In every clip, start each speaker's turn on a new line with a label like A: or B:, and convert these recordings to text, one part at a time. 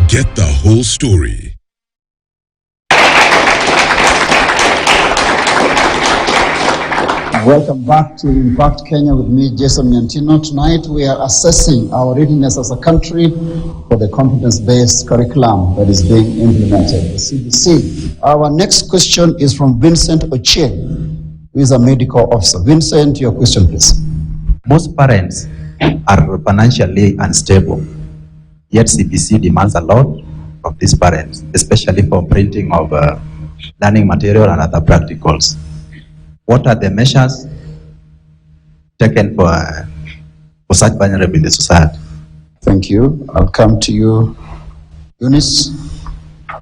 A: get the whole story.
B: Welcome back to Impact Kenya with me, Jason Nyantino. Tonight we are assessing our readiness as a country for the competence-based curriculum that is being implemented, the CBC. Our next question is from Vincent Ochieng, who is a medical officer. Vincent, your question, please.
C: Most parents are financially unstable, yet CBC demands a lot of these parents, especially for printing of learning material and other practicals. What are the measures taken for such vulnerable in the society?
B: Thank you. I'll come to you, Eunice.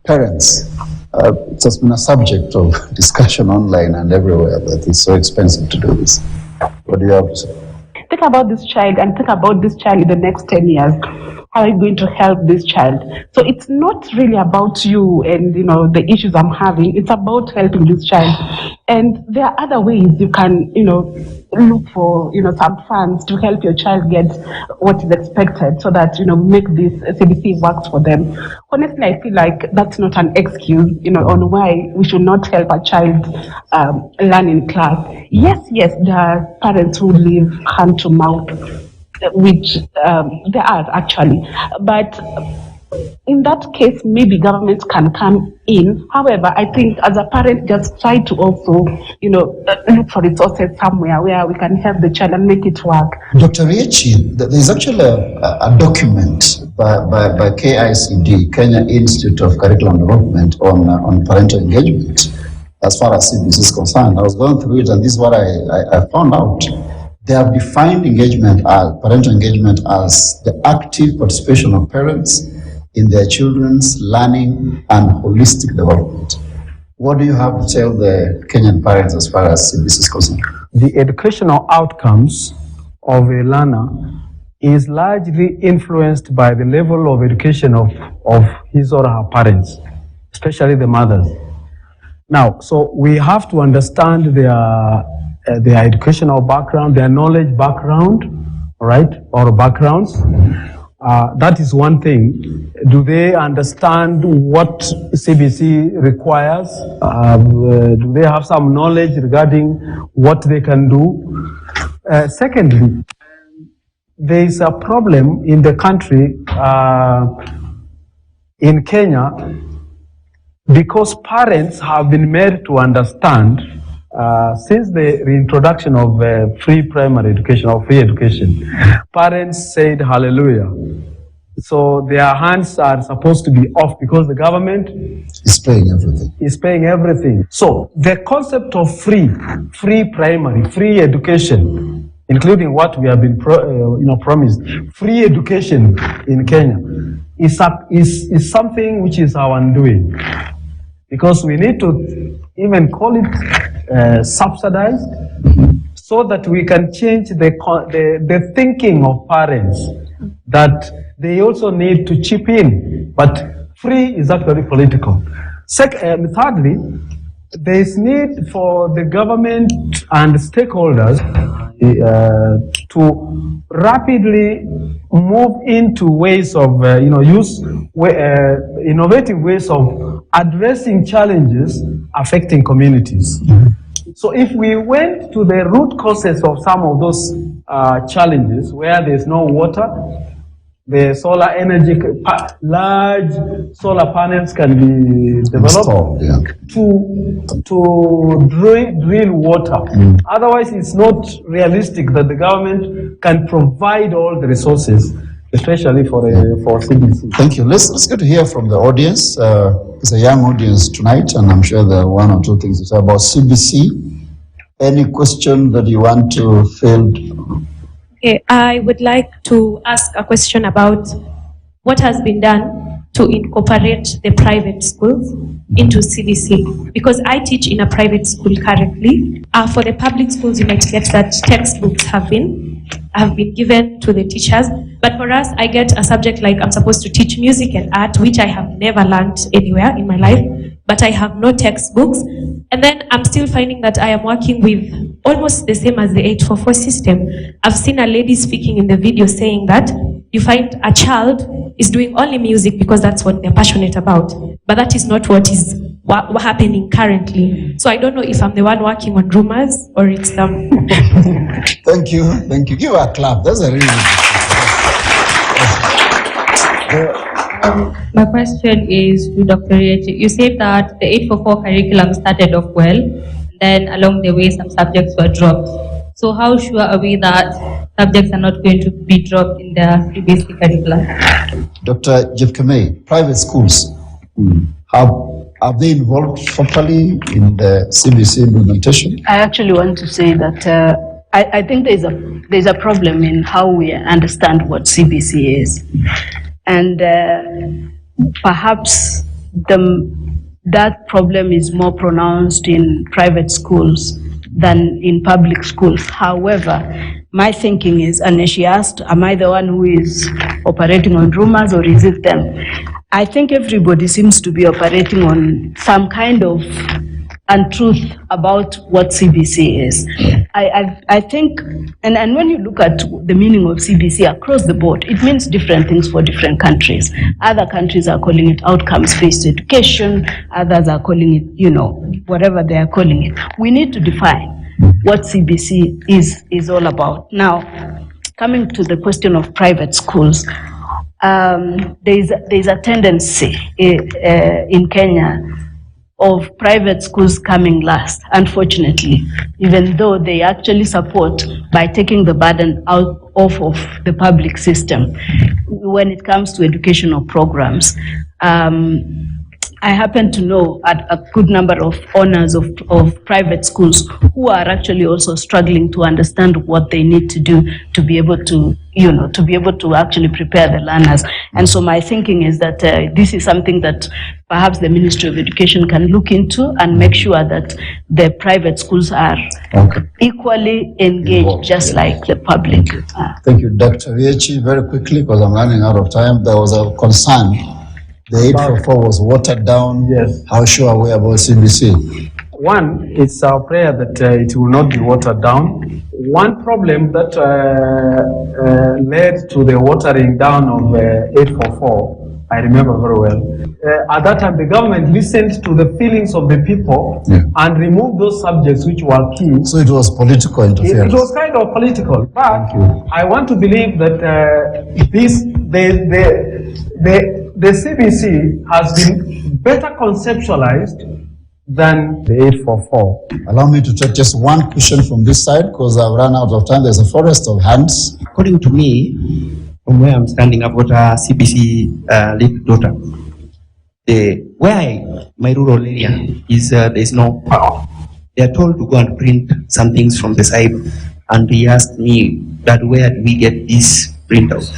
B: Parents, it has been a subject of discussion online and everywhere that it's so expensive to do this. What do you have to say?
D: Think about this child and think about this child in the next 10 years. How are you going to help this child? So it's not really about you and, the issues I'm having. It's about helping this child. And there are other ways you can, look for, some funds to help your child get what is expected so that, make this CBC works for them. Honestly, I feel like that's not an excuse, on why we should not help a child learn in class. Yes, there are parents who live hand to mouth, which there are actually, but in that case, maybe governments can come in. However, I think as a parent, just try to also, look for resources somewhere where we can help the child and make it work.
B: Dr. Riechi, there's actually a document by KICD, Kenya Institute of Curriculum Development, on parental engagement. As far as CBC is concerned, I was going through it, and this is what I found out. They have defined engagement as parental engagement as the active participation of parents in their children's learning and holistic development. What do you have to tell the Kenyan parents as far as CBC is concerned?
E: The educational outcomes of a learner is largely influenced by the level of education of his or her parents, especially the mothers. Now, so we have to understand their educational background, their knowledge background, right, or backgrounds. That is one thing. Do they understand what CBC requires? Do they have some knowledge regarding what they can do? Secondly, there is a problem in the country, in Kenya, because parents have been made to understand since the reintroduction of free primary education or free education, parents said hallelujah. So their hands are supposed to be off because the government
B: is paying everything.
E: So the concept of free primary, free education, including what we have been promised, free education in Kenya, is something which is our undoing. Because we need to even call it subsidized, so that we can change the thinking of parents that they also need to chip in, but free is actually political. Thirdly, there is need for the government and stakeholders to rapidly move into ways of innovative ways of addressing challenges affecting communities. So if we went to the root causes of some of those challenges, where there's no water, the solar energy, large solar panels can be developed to drill water. Otherwise, it's not realistic that the government can provide all the resources, especially for CBC.
B: Thank you. Let's get to hear from the audience. It's a young audience tonight, and I'm sure there are one or two things to say about CBC. Any question that you want to field?
F: Okay, I would like to ask a question about what has been done to incorporate the private schools into CBC, because I teach in a private school currently. For the public schools, you might get that textbooks have been given to the teachers, but for us, I get a subject like I'm supposed to teach music and art, which I have never learned anywhere in my life, but I have no textbooks. And then I'm still finding that I am working with almost the same as the 844 system. I've seen a lady speaking in the video saying that you find a child is doing only music because that's what they're passionate about. But that is not what is happening currently. So I don't know if I'm the one working on rumors or it's them.
B: Thank you. Thank you. Give her a clap. That's a really
G: My question is to Dr. Riechi. You said that the 844 curriculum started off well, then along the way some subjects were dropped. So how sure are we that subjects are not going to be dropped in the CBC curriculum?
B: Dr. Jepkemei, private schools, have they involved properly in the CBC implementation?
H: I actually want to say that I think there's a problem in how we understand what CBC is. And perhaps that problem is more pronounced in private schools than in public schools. However, my thinking is, and she asked, am I the one who is operating on rumors or is it them? I think everybody seems to be operating on some kind of untruth about what CBC is. I think, and when you look at the meaning of CBC across the board, it means different things for different countries. Other countries are calling it outcomes-based education, others are calling it, whatever they are calling it. We need to define what CBC is all about. Now, coming to the question of private schools, there's a tendency in Kenya of private schools coming last, unfortunately, even though they actually support by taking the burden off of the public system when it comes to educational programs. I happen to know a good number of owners of private schools who are actually also struggling to understand what they need to do to be able to, actually prepare the learners. And so my thinking is that this is something that perhaps the Ministry of Education can look into and make sure that the private schools are equally engaged, just like the public.
B: Thank you. Dr. Riechi, very quickly, because I'm running out of time, there was a concern. The 844 was watered down. Yes. How sure are we about CBC?
E: One, it's our prayer that it will not be watered down. One problem that led to the watering down of 844, I remember very well. At that time, the government listened to the feelings of the people and removed those subjects which were key.
B: So it was political interference.
E: It was kind of political. But I want to believe that the CBC has been better conceptualized than the 844.
B: Allow me to take just one question from this side because I've run out of time. There's a forest of hands.
I: According to me, from where I'm standing, I've got a CBC little daughter. My rural area is there's no power. They are told to go and print some things from the side, and he asked me that where do we get these printouts?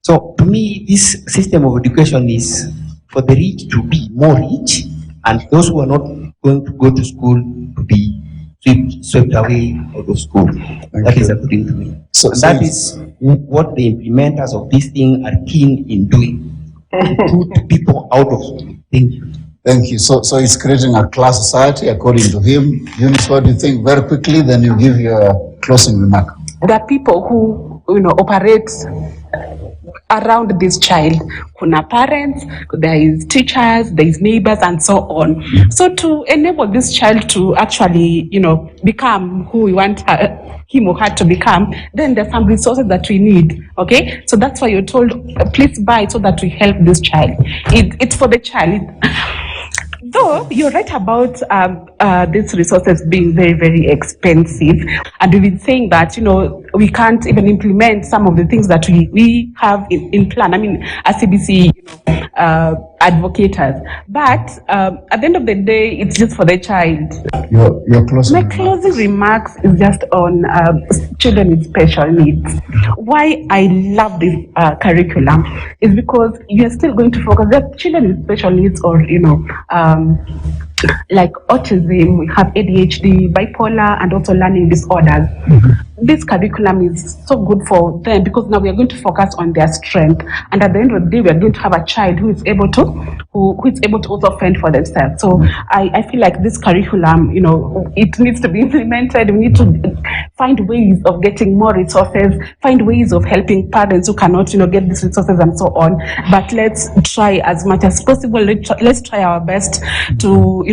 I: So to me, this system of education is for the rich to be more rich, and those who are not going to go to school to be swept away out of school. That is according to me. So that is what the implementers of this thing are keen in doing. Put people out of school. Thank you.
B: Thank you. So it's creating a class society according to him. Eunice, what do you think? Very quickly, then you give your closing remark.
D: There are people who operate around this child. Kuna parents, there is teachers, there is neighbors, and so on. So to enable this child to actually, become who we want him or her to become, then there's some resources that we need. Okay, so that's why you're told, please buy so that we help this child. It's for the child. Though you're right about these resources being very, very expensive, and we've been saying that we can't even implement some of the things that we have in plan. I mean, as CBC advocates, but at the end of the day, it's just for the child.
B: Your closing.
D: My closing remarks is just on children with special needs. Why I love this curriculum is because you are still going to focus on children with special needs, or like autism, we have ADHD, bipolar, and also learning disorders. this curriculum is so good for them, because now we are going to focus on their strength, and at the end of the day, we are going to have a child who is able to also fend for themselves. So I feel like this curriculum, it needs to be implemented. We need to find ways of getting more resources, find ways of helping parents who cannot, get these resources and so on. But let's try as much as possible. Let's try our best to,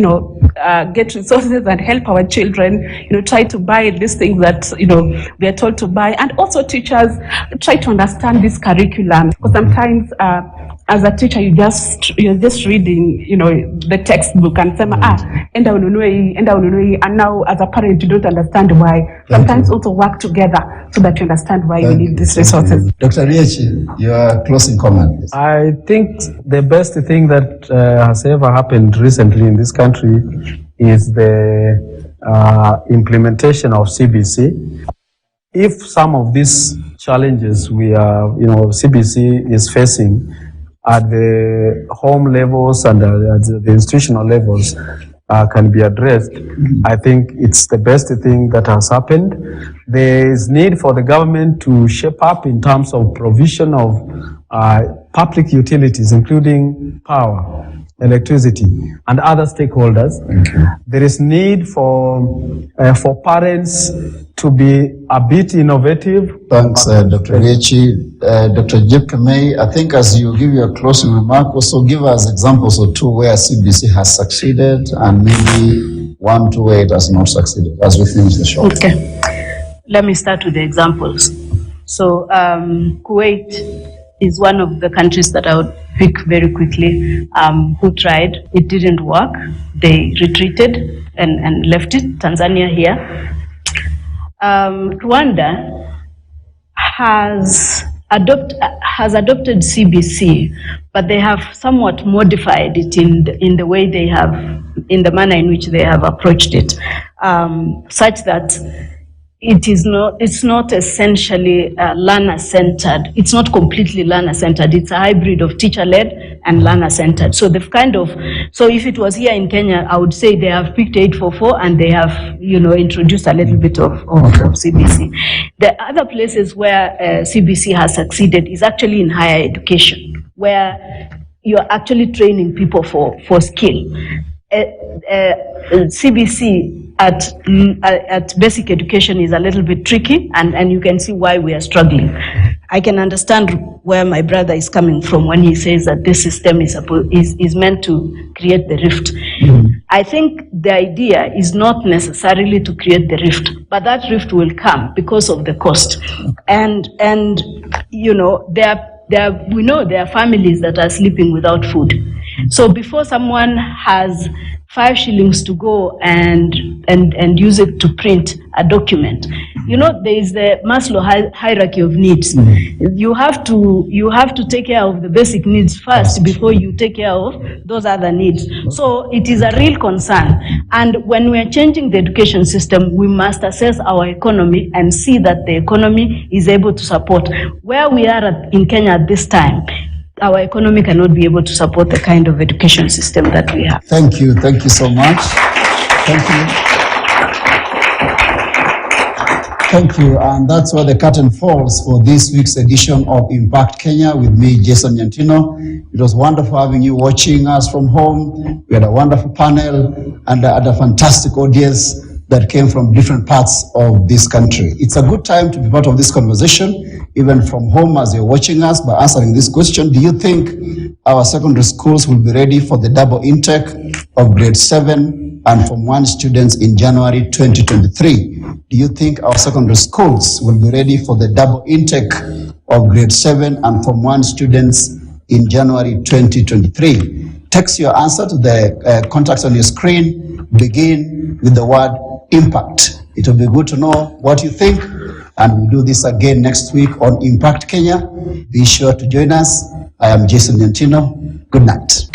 D: get resources and help our children, try to buy these things that, we are told to buy. And also teachers try to understand this curriculum, because sometimes as a teacher, you're just reading, the textbook and say, enda ununue hii, and now as a parent, you don't understand why. Sometimes also work together so that you understand why you need these resources.
B: Dr. Riechi, your closing comment.
E: I think the best thing that has ever happened recently in this country is the implementation of CBC. If some of these challenges CBC is facing at the home levels and at the institutional levels can be addressed, I think it's the best thing that has happened. There is need for the government to shape up in terms of provision of public utilities, including power, electricity, and other stakeholders. There is need for parents to be a bit innovative.
B: Thanks, Dr. Riechi. Dr. Jepkemei, I think as you give your closing remark, also give us examples or two where CBC has succeeded and maybe one, two where it has not succeeded as we finish the show.
H: Okay. Let me start with the examples. So Kuwait is one of the countries that I would pick very quickly, who tried. It didn't work. They retreated and left it. Tanzania here. Rwanda has adopted CBC, but they have somewhat modified it in the way they have, in the manner in which they have approached it, such that it's not essentially learner-centered. It's not completely learner-centered. It's a hybrid of teacher-led and learner-centered. So so if it was here in Kenya, I would say they have picked 844 and they have, introduced a little bit of CBC. The other places where CBC has succeeded is actually in higher education, where you're actually training people for skill. CBC at basic education is a little bit tricky, and you can see why we are struggling. I can understand where my brother is coming from when he says that this system is meant to create the rift. I think the idea is not necessarily to create the rift, but that rift will come because of the cost. And we know there are families that are sleeping without food. So before someone has 5 shillings to go and use it to print a document, there is the Maslow hierarchy of needs. You have to take care of the basic needs first before you take care of those other needs. So it is a real concern. And when we are changing the education system, we must assess our economy and see that the economy is able to support. Where we are in Kenya at this time, our economy cannot be able to support the kind of education system that we have.
B: Thank you so much. Thank you, and that's where the curtain falls for this week's edition of Impact Kenya with me, Jason Nyantino. It was wonderful having you watching us from home. We had a wonderful panel and a fantastic audience that came from different parts of this country. It's a good time to be part of this conversation, even from home as you're watching us, by answering this question: do you think our secondary schools will be ready for the double intake of grade 7 and Form 1 students in January 2023? Do you think our secondary schools will be ready for the double intake of grade 7 and Form 1 students in January 2023? Text your answer to the contacts on your screen. Begin with the word impact. It will be good to know what you think, and we'll do this again next week on Impact Kenya. Be sure to join us. I am Jason Nyantino. Good night.